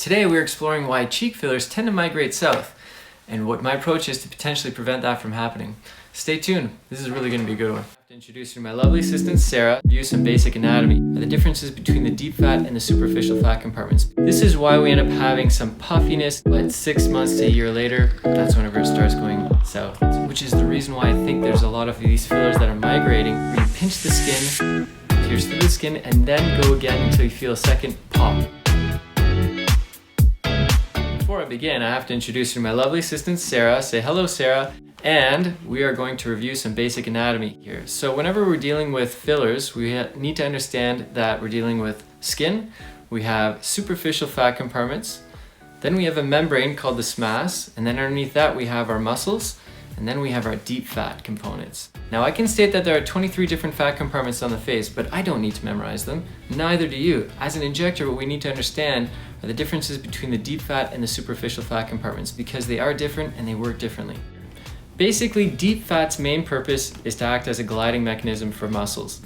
Today we're exploring why cheek fillers tend to migrate south and what my approach is to potentially prevent that from happening. Stay tuned, this is really going to be a good one. I have to introduce you to my lovely assistant Sarah, review some basic anatomy and the differences between the deep fat and the superficial fat compartments. This is why we end up having some puffiness, but 6 months to a year later, that's whenever it starts going south. Which is the reason why I think there's a lot of these fillers that are migrating, where you pinch the skin, pierce through the skin, and then go again until you feel a second pop. Before I begin, I have to introduce you to my lovely assistant Sarah. Say hello, Sarah. And we are going to review some basic anatomy here. So whenever we're dealing with fillers, we need to understand that we're dealing with skin, we have superficial fat compartments, then we have a membrane called the SMAS, and then underneath that we have our muscles, and then we have our deep fat components. Now I can state that there are 23 different fat compartments on the face, but I don't need to memorize them, neither do you. As an injector, what we need to understand are the differences between the deep fat and the superficial fat compartments, because they are different and they work differently. Basically, deep fat's main purpose is to act as a gliding mechanism for muscles.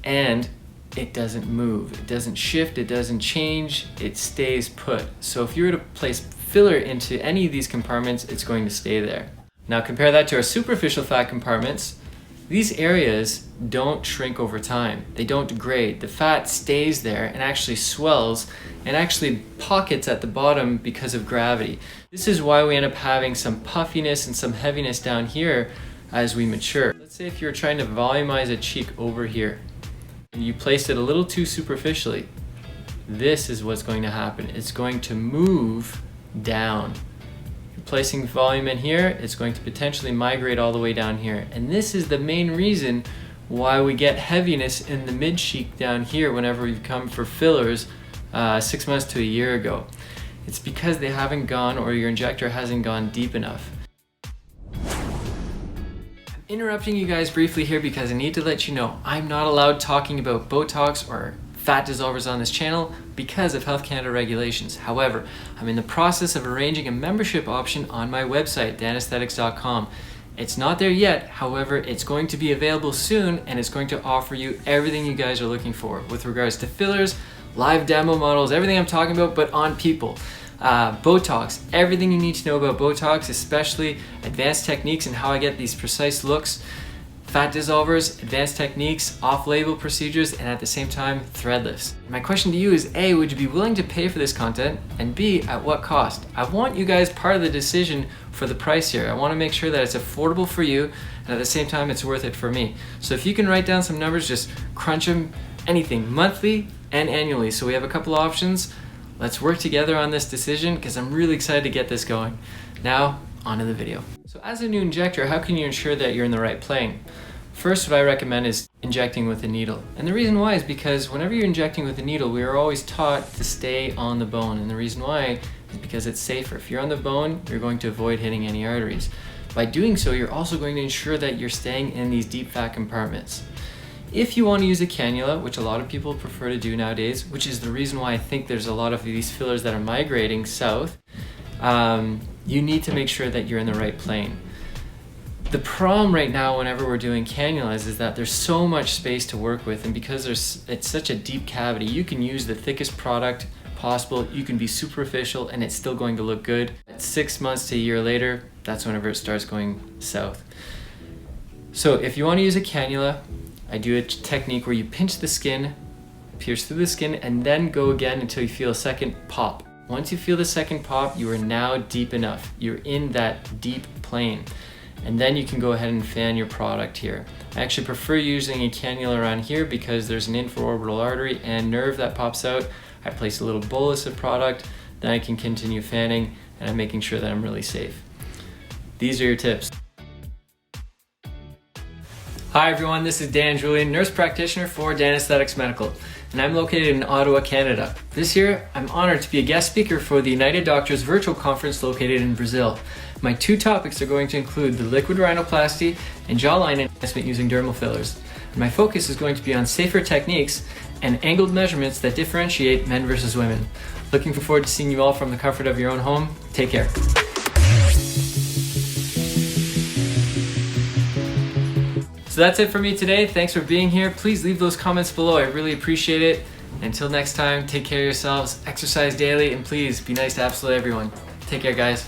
And it doesn't move, it doesn't shift, it doesn't change, it stays put. So if you were to place filler into any of these compartments, it's going to stay there. Now compare that to our superficial fat compartments. These areas don't shrink over time, they don't degrade. The fat stays there and actually swells and actually pockets at the bottom because of gravity. This is why we end up having some puffiness and some heaviness down here as we mature. Let's say if you're trying to volumize a cheek over here and you placed it a little too superficially, this is what's going to happen. It's going to move down. Placing volume in here, it's going to potentially migrate all the way down here. And this is the main reason why we get heaviness in the mid cheek down here whenever we've come for fillers 6 months to a year ago. It's because they haven't gone, or your injector hasn't gone deep enough. I'm interrupting you guys briefly here because I need to let you know I'm not allowed talking about Botox or fat dissolvers on this channel because of Health Canada regulations. However, I'm in the process of arranging a membership option on my website, Danesthetics.com. It's not there yet, however, it's going to be available soon and it's going to offer you everything you guys are looking for with regards to fillers, live demo models, everything I'm talking about, but on people. Botox, everything you need to know about Botox, especially advanced techniques and how I get these precise looks. Fat dissolvers, advanced techniques, off-label procedures, and at the same time, threadless. My question to you is A, would you be willing to pay for this content? And B, at what cost? I want you guys part of the decision for the price here. I want to make sure that it's affordable for you, and at the same time, it's worth it for me. So if you can write down some numbers, just crunch them, anything, monthly and annually. So we have a couple options. Let's work together on this decision because I'm really excited to get this going. Now, on to the video. So as a new injector, how can you ensure that you're in the right plane? First, what I recommend is injecting with a needle. And the reason why is because whenever you're injecting with a needle, we are always taught to stay on the bone. And the reason why is because it's safer. If you're on the bone, you're going to avoid hitting any arteries. By doing so, you're also going to ensure that you're staying in these deep fat compartments. If you want to use a cannula, which a lot of people prefer to do nowadays, which is the reason why I think there's a lot of these fillers that are migrating south, you need to make sure that you're in the right plane. The problem right now whenever we're doing cannulas is that there's so much space to work with, and because it's such a deep cavity, you can use the thickest product possible, you can be superficial, and it's still going to look good. At 6 months to a year later, that's whenever it starts going south. So if you want to use a cannula, I do a technique where you pinch the skin, pierce through the skin, and then go again until you feel a second pop. Once you feel the second pop, you are now deep enough. You're in that deep plane. And then you can go ahead and fan your product here. I actually prefer using a cannula around here because there's an infraorbital artery and nerve that pops out. I place a little bolus of product, then I can continue fanning, and I'm making sure that I'm really safe. These are your tips. Hi everyone, this is Julien, nurse practitioner for Danesthetics Medical, and I'm located in Ottawa, Canada. This year, I'm honored to be a guest speaker for the United Doctors virtual conference located in Brazil. My 2 topics are going to include the liquid rhinoplasty and jawline enhancement using dermal fillers. And my focus is going to be on safer techniques and angled measurements that differentiate men versus women. Looking forward to seeing you all from the comfort of your own home. Take care. So that's it for me today. Thanks for being here. Please leave those comments below. I really appreciate it. Until next time, take care of yourselves, exercise daily, and please be nice to absolutely everyone. Take care, guys.